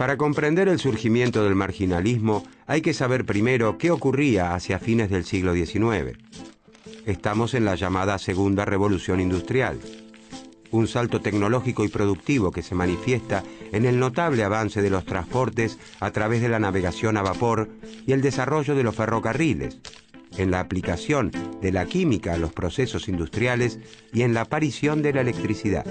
Para comprender el surgimiento del marginalismo, hay que saber primero qué ocurría hacia fines del siglo XIX. Estamos en la llamada Segunda Revolución Industrial, un salto tecnológico y productivo que se manifiesta en el notable avance de los transportes a través de la navegación a vapor y el desarrollo de los ferrocarriles, en la aplicación de la química a los procesos industriales y en la aparición de la electricidad.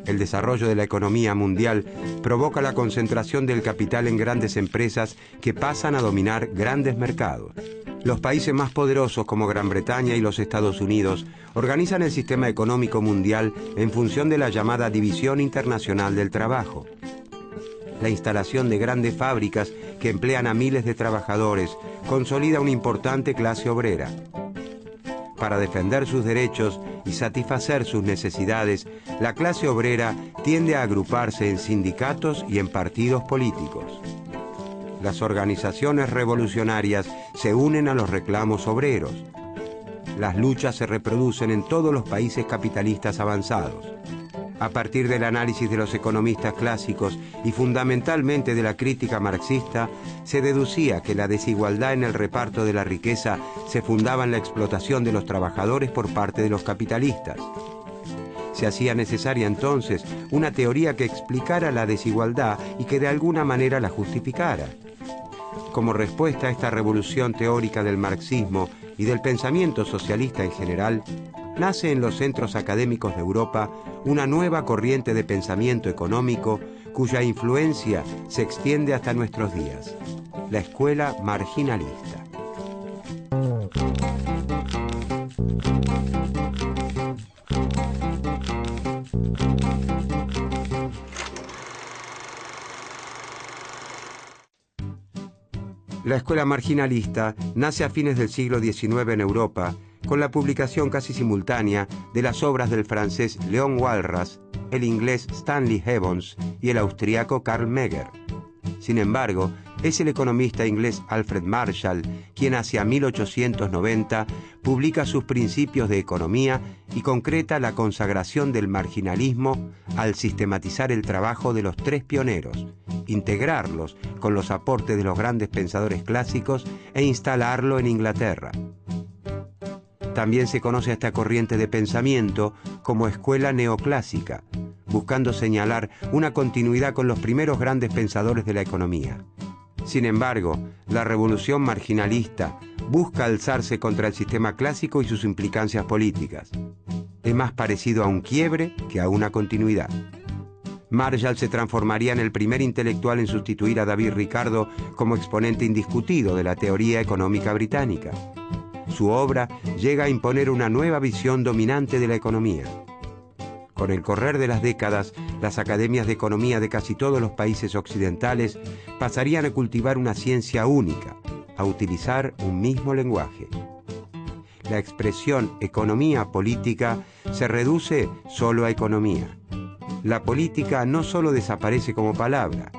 El desarrollo de la economía mundial provoca la concentración del capital en grandes empresas que pasan a dominar grandes mercados. Los países más poderosos como Gran Bretaña y los Estados Unidos organizan el sistema económico mundial en función de la llamada División Internacional del Trabajo. La instalación de grandes fábricas que emplean a miles de trabajadores consolida una importante clase obrera. Para defender sus derechos y satisfacer sus necesidades, la clase obrera tiende a agruparse en sindicatos y en partidos políticos. Las organizaciones revolucionarias se unen a los reclamos obreros. Las luchas se reproducen en todos los países capitalistas avanzados. A partir del análisis de los economistas clásicos y fundamentalmente de la crítica marxista, se deducía que la desigualdad en el reparto de la riqueza se fundaba en la explotación de los trabajadores por parte de los capitalistas. Se hacía necesaria entonces una teoría que explicara la desigualdad y que de alguna manera la justificara. Como respuesta a esta revolución teórica del marxismo y del pensamiento socialista en general, nace en los centros académicos de Europa una nueva corriente de pensamiento económico cuya influencia se extiende hasta nuestros días, la escuela marginalista. La escuela marginalista nace a fines del siglo XIX en Europa con la publicación casi simultánea de las obras del francés Léon Walras, el inglés Stanley Evans y el austríaco Karl Megger. Sin embargo, es el economista inglés Alfred Marshall quien hacia 1890 publica sus principios de economía y concreta la consagración del marginalismo al sistematizar el trabajo de los tres pioneros, integrarlos con los aportes de los grandes pensadores clásicos e instalarlo en Inglaterra. También se conoce a esta corriente de pensamiento como escuela neoclásica, buscando señalar una continuidad con los primeros grandes pensadores de la economía. Sin embargo, la revolución marginalista busca alzarse contra el sistema clásico y sus implicancias políticas. Es más parecido a un quiebre que a una continuidad. Marshall se transformaría en el primer intelectual en sustituir a David Ricardo como exponente indiscutido de la teoría económica británica. Su obra llega a imponer una nueva visión dominante de la economía. Con el correr de las décadas, las academias de economía de casi todos los países occidentales pasarían a cultivar una ciencia única, a utilizar un mismo lenguaje. La expresión economía política se reduce solo a economía. La política no solo desaparece como palabra,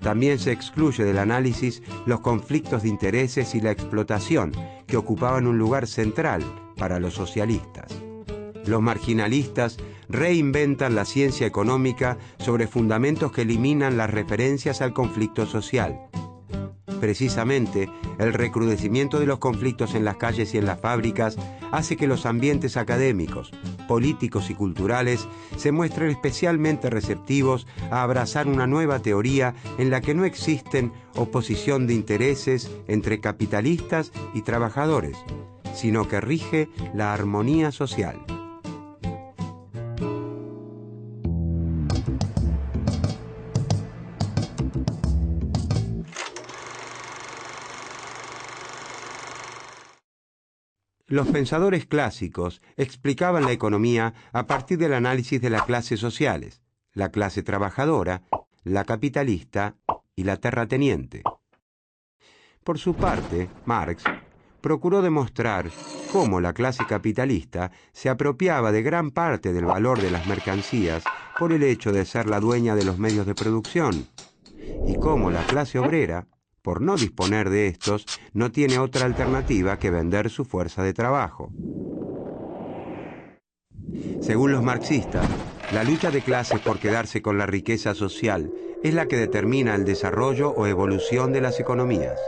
también se excluye del análisis los conflictos de intereses y la explotación que ocupaban un lugar central para los socialistas. Los marginalistas reinventan la ciencia económica sobre fundamentos que eliminan las referencias al conflicto social. Precisamente, el recrudecimiento de los conflictos en las calles y en las fábricas hace que los ambientes académicos, políticos y culturales se muestren especialmente receptivos a abrazar una nueva teoría en la que no existen oposición de intereses entre capitalistas y trabajadores, sino que rige la armonía social. Los pensadores clásicos explicaban la economía a partir del análisis de las clases sociales, la clase trabajadora, la capitalista y la terrateniente. Por su parte, Marx procuró demostrar cómo la clase capitalista se apropiaba de gran parte del valor de las mercancías por el hecho de ser la dueña de los medios de producción, y cómo la clase obrera, por no disponer de estos, no tiene otra alternativa que vender su fuerza de trabajo. Según los marxistas, la lucha de clases por quedarse con la riqueza social es la que determina el desarrollo o evolución de las economías.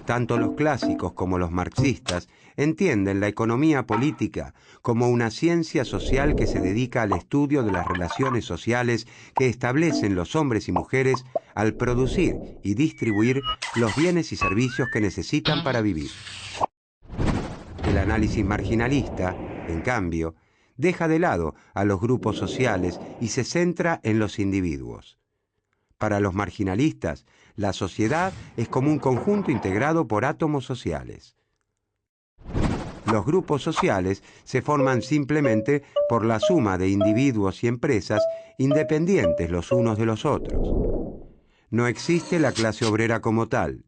Tanto los clásicos como los marxistas entienden la economía política como una ciencia social que se dedica al estudio de las relaciones sociales que establecen los hombres y mujeres al producir y distribuir los bienes y servicios que necesitan para vivir. El análisis marginalista, en cambio, deja de lado a los grupos sociales y se centra en los individuos. Para los marginalistas, la sociedad es como un conjunto integrado por átomos sociales. Los grupos sociales se forman simplemente por la suma de individuos y empresas independientes los unos de los otros. No existe la clase obrera como tal.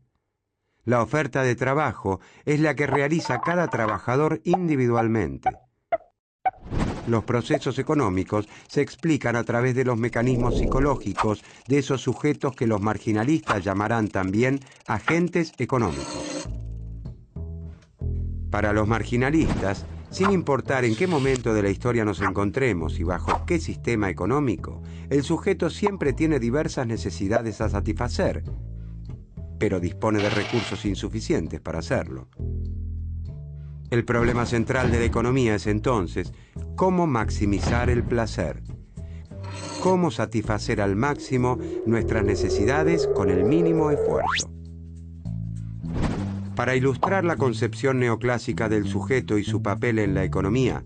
La oferta de trabajo es la que realiza cada trabajador individualmente. Los procesos económicos se explican a través de los mecanismos psicológicos de esos sujetos que los marginalistas llamarán también agentes económicos. Para los marginalistas, sin importar en qué momento de la historia nos encontremos y bajo qué sistema económico, el sujeto siempre tiene diversas necesidades a satisfacer, pero dispone de recursos insuficientes para hacerlo. El problema central de la economía es entonces cómo maximizar el placer, cómo satisfacer al máximo nuestras necesidades con el mínimo esfuerzo. Para ilustrar la concepción neoclásica del sujeto y su papel en la economía,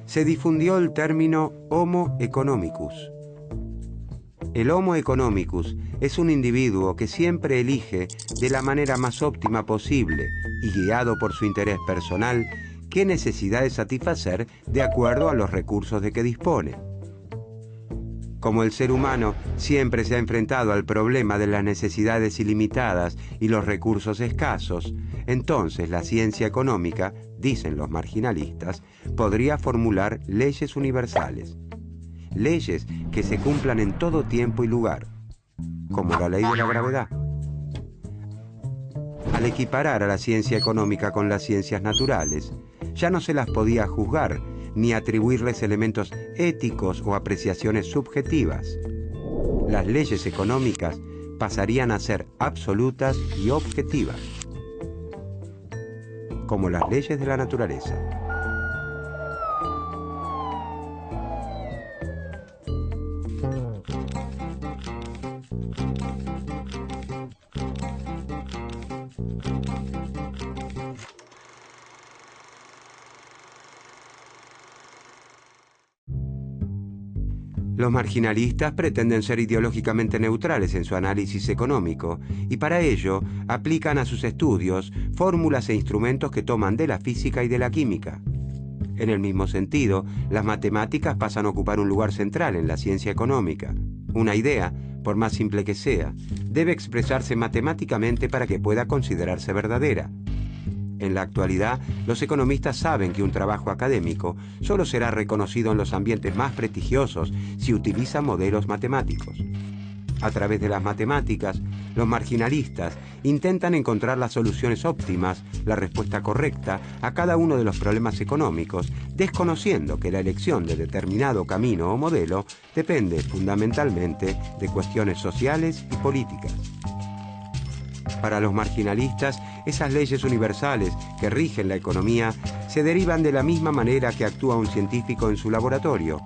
se difundió el término Homo economicus. El Homo economicus es un individuo que siempre elige de la manera más óptima posible y guiado por su interés personal qué necesidades satisfacer de acuerdo a los recursos de que dispone. Como el ser humano siempre se ha enfrentado al problema de las necesidades ilimitadas y los recursos escasos, entonces la ciencia económica, dicen los marginalistas, podría formular leyes universales. Leyes que se cumplan en todo tiempo y lugar, como la ley de la gravedad. Al equiparar a la ciencia económica con las ciencias naturales, ya no se las podía juzgar ni atribuirles elementos éticos o apreciaciones subjetivas. Las leyes económicas pasarían a ser absolutas y objetivas, como las leyes de la naturaleza. Los marginalistas pretenden ser ideológicamente neutrales en su análisis económico y para ello aplican a sus estudios fórmulas e instrumentos que toman de la física y de la química. En el mismo sentido, las matemáticas pasan a ocupar un lugar central en la ciencia económica. Una idea, por más simple que sea, debe expresarse matemáticamente para que pueda considerarse verdadera. En la actualidad, los economistas saben que un trabajo académico solo será reconocido en los ambientes más prestigiosos si utiliza modelos matemáticos. A través de las matemáticas, los marginalistas intentan encontrar las soluciones óptimas, la respuesta correcta a cada uno de los problemas económicos, desconociendo que la elección de determinado camino o modelo depende fundamentalmente de cuestiones sociales y políticas. Para los marginalistas, esas leyes universales que rigen la economía se derivan de la misma manera que actúa un científico en su laboratorio,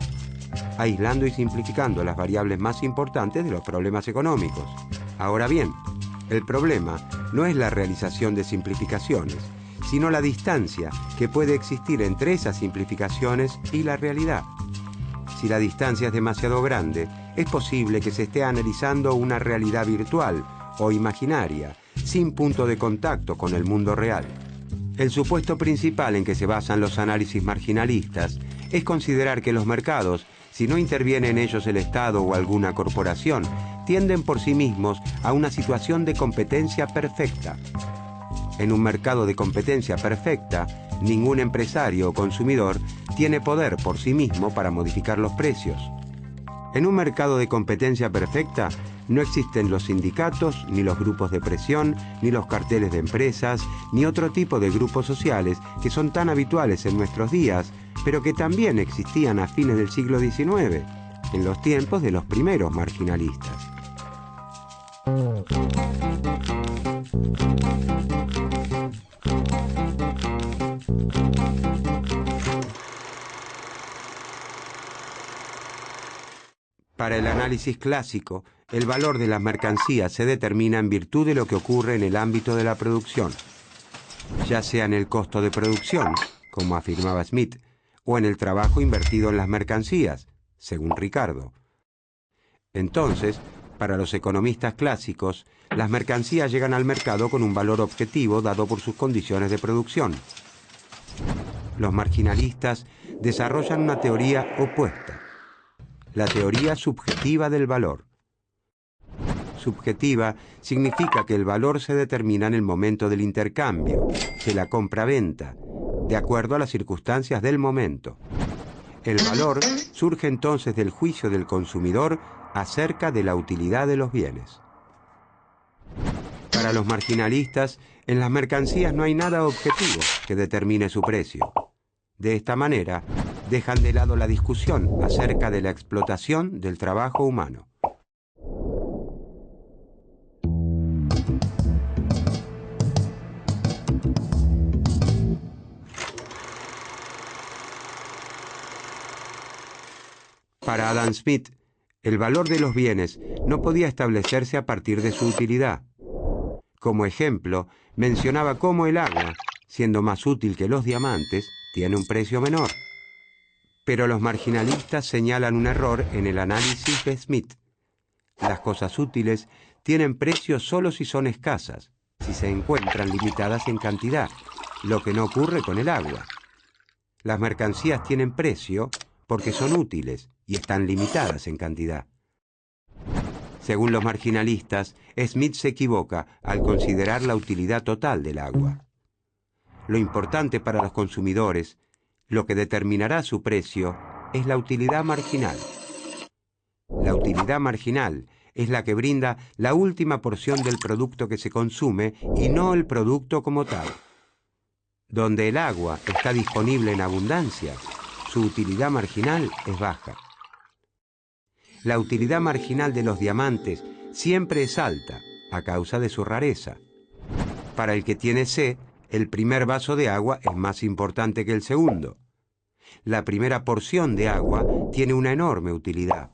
aislando y simplificando las variables más importantes de los problemas económicos. Ahora bien, el problema no es la realización de simplificaciones, sino la distancia que puede existir entre esas simplificaciones y la realidad. Si la distancia es demasiado grande, es posible que se esté analizando una realidad virtual o imaginaria, sin punto de contacto con el mundo real. El supuesto principal en que se basan los análisis marginalistas es considerar que los mercados, si no interviene en ellos el Estado o alguna corporación, tienden por sí mismos a una situación de competencia perfecta. En un mercado de competencia perfecta, ningún empresario o consumidor tiene poder por sí mismo para modificar los precios. En un mercado de competencia perfecta, no existen los sindicatos, ni los grupos de presión, ni los carteles de empresas, ni otro tipo de grupos sociales que son tan habituales en nuestros días, pero que también existían a fines del siglo XIX, en los tiempos de los primeros marginalistas. Para el análisis clásico, el valor de las mercancías se determina en virtud de lo que ocurre en el ámbito de la producción, ya sea en el costo de producción, como afirmaba Smith, o en el trabajo invertido en las mercancías, según Ricardo. Entonces, para los economistas clásicos, las mercancías llegan al mercado con un valor objetivo dado por sus condiciones de producción. Los marginalistas desarrollan una teoría opuesta, la teoría subjetiva del valor. Subjetiva significa que el valor se determina en el momento del intercambio, de la compra-venta, de acuerdo a las circunstancias del momento. El valor surge entonces del juicio del consumidor acerca de la utilidad de los bienes. Para los marginalistas, en las mercancías no hay nada objetivo que determine su precio. De esta manera, dejan de lado la discusión acerca de la explotación del trabajo humano. Para Adam Smith, el valor de los bienes no podía establecerse a partir de su utilidad. Como ejemplo, mencionaba cómo el agua, siendo más útil que los diamantes, tiene un precio menor. Pero los marginalistas señalan un error en el análisis de Smith. Las cosas útiles tienen precio solo si son escasas, si se encuentran limitadas en cantidad, lo que no ocurre con el agua. Las mercancías tienen precio porque son útiles y están limitadas en cantidad. Según los marginalistas, Smith se equivoca al considerar la utilidad total del agua. Lo importante para los consumidores, lo que determinará su precio, es la utilidad marginal. La utilidad marginal es la que brinda la última porción del producto que se consume y no el producto como tal. Donde el agua está disponible en abundancia, su utilidad marginal es baja. La utilidad marginal de los diamantes siempre es alta, a causa de su rareza. Para el que tiene sed, el primer vaso de agua es más importante que el segundo. La primera porción de agua tiene una enorme utilidad.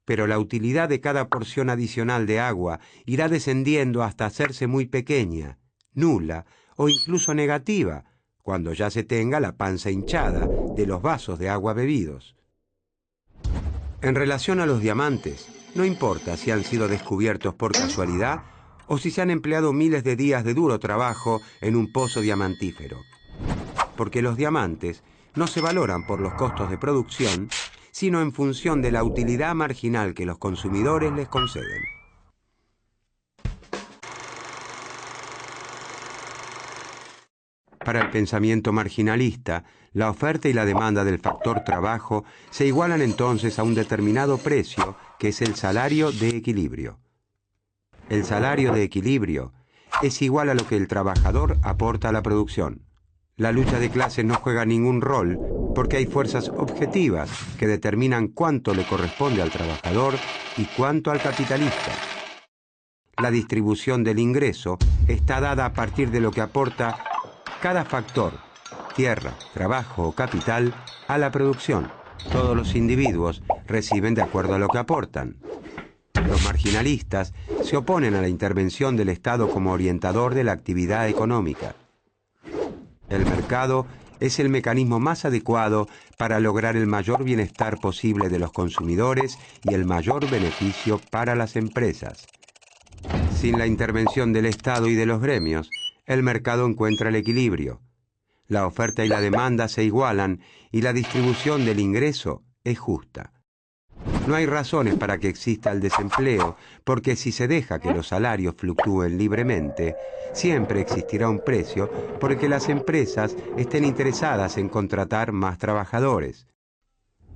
Pero la utilidad de cada porción adicional de agua irá descendiendo hasta hacerse muy pequeña, nula o incluso negativa, cuando ya se tenga la panza hinchada de los vasos de agua bebidos. En relación a los diamantes, no importa si han sido descubiertos por casualidad o si se han empleado miles de días de duro trabajo en un pozo diamantífero. Porque los diamantes no se valoran por los costos de producción, sino en función de la utilidad marginal que los consumidores les conceden. Para el pensamiento marginalista, la oferta y la demanda del factor trabajo se igualan entonces a un determinado precio, que es el salario de equilibrio. El salario de equilibrio es igual a lo que el trabajador aporta a la producción. La lucha de clases no juega ningún rol porque hay fuerzas objetivas que determinan cuánto le corresponde al trabajador y cuánto al capitalista. La distribución del ingreso está dada a partir de lo que aporta cada factor, tierra, trabajo o capital, a la producción. Todos los individuos reciben de acuerdo a lo que aportan. Los marginalistas se oponen a la intervención del Estado como orientador de la actividad económica. El mercado es el mecanismo más adecuado para lograr el mayor bienestar posible de los consumidores y el mayor beneficio para las empresas. Sin la intervención del Estado y de los gremios, el mercado encuentra el equilibrio. La oferta y la demanda se igualan y la distribución del ingreso es justa. No hay razones para que exista el desempleo, porque si se deja que los salarios fluctúen libremente, siempre existirá un precio por el que las empresas estén interesadas en contratar más trabajadores.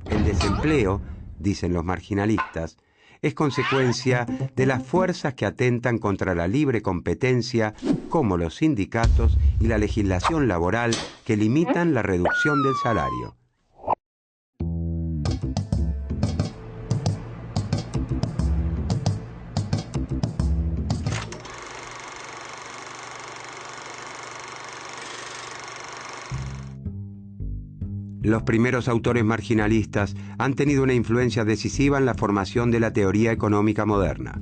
El desempleo, dicen los marginalistas, es consecuencia de las fuerzas que atentan contra la libre competencia, como los sindicatos y la legislación laboral que limitan la reducción del salario. Los primeros autores marginalistas han tenido una influencia decisiva en la formación de la teoría económica moderna.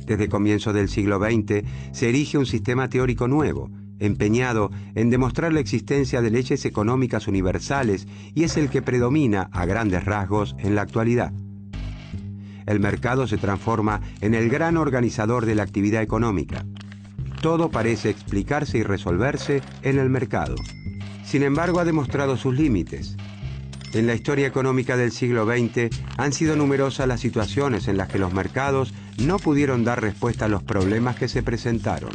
Desde comienzos del siglo XX se erige un sistema teórico nuevo, empeñado en demostrar la existencia de leyes económicas universales, y es el que predomina a grandes rasgos en la actualidad. El mercado se transforma en el gran organizador de la actividad económica. Todo parece explicarse y resolverse en el mercado. Sin embargo, ha demostrado sus límites. En la historia económica del siglo XX han sido numerosas las situaciones en las que los mercados no pudieron dar respuesta a los problemas que se presentaron.